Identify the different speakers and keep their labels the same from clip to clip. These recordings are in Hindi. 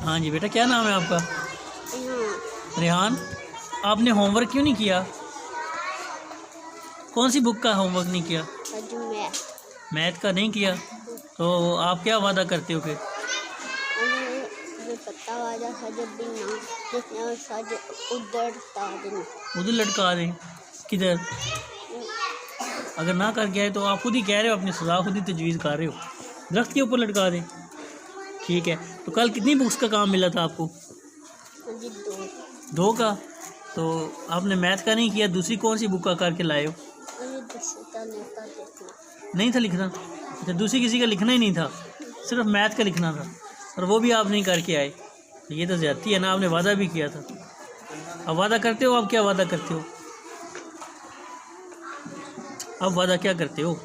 Speaker 1: हाँ जी बेटा, क्या नाम है आपका? रेहान। आपने होमवर्क क्यों नहीं किया? कौन सी बुक का होमवर्क नहीं किया? मैथ का नहीं किया? तो आप क्या वादा करते हो फिर? उधर लटका दें? किधर? अगर ना कर गया है तो आप खुद ही कह रहे हो, अपनी सजा खुद ही तजवीज़ कर रहे हो, दरख्त के ऊपर लटका दें। ठीक है, तो कल कितनी बुक्स का काम मिला था आपको? 2 का। तो आपने मैथ का नहीं किया, दूसरी कौन सी बुक का करके लाए हो? नहीं था लिखना? अच्छा, दूसरी किसी का लिखना ही नहीं था, सिर्फ मैथ का लिखना था, और वो भी आप नहीं करके आए। तो ये तो ज़्यादती है ना, आपने वादा भी किया था। अब वादा करते हो, आप क्या वादा करते हो? अब वादा क्या करते हो?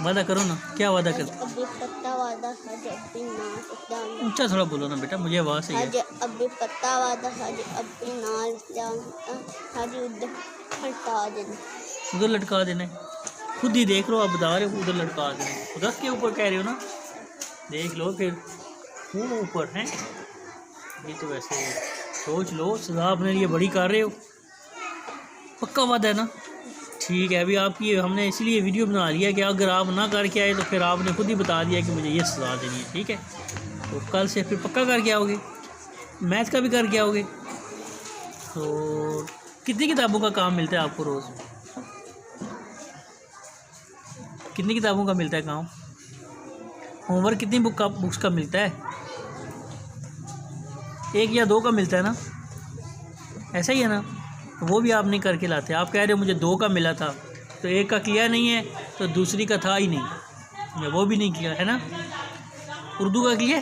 Speaker 1: वादा करो ना, क्या वादा करते हो? ऊंचा थोड़ा बोलो ना बेटा, मुझे आवाज़ सही है। उधर लटका देना है, खुद ही देख लो, आप बता रहे हो उधर लटका देना है, दस के ऊपर कह रहे हो ना, देख लो फिर वो ऊपर हैं। ये तो वैसे सोच लो, सजा अपने लिए बड़ी कर रहे हो। पक्का वादा है ना? ठीक है, अभी आपकी हमने इसीलिए वीडियो बना लिया कि अगर आप ना करके आए तो फिर आपने खुद ही बता दिया कि मुझे ये सजा देनी है। ठीक है, तो कल से फिर पक्का करके आओगे, मैथ का भी करके आओगे। तो कितनी किताबों का काम मिलता है आपको रोज़? कितनी किताबों का मिलता है काम? होमवर्क कितनी बुक्स का मिलता है? 1 या 2 का मिलता है ना? ऐसा ही है ना? तो वो भी आप नहीं करके लाते। आप कह रहे हो मुझे 2 का मिला था, तो 1 का किया नहीं है, तो दूसरी का था ही नहीं, वो भी नहीं किया है ना? उर्दू का किया?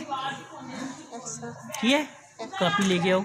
Speaker 1: कापी लेके आओ।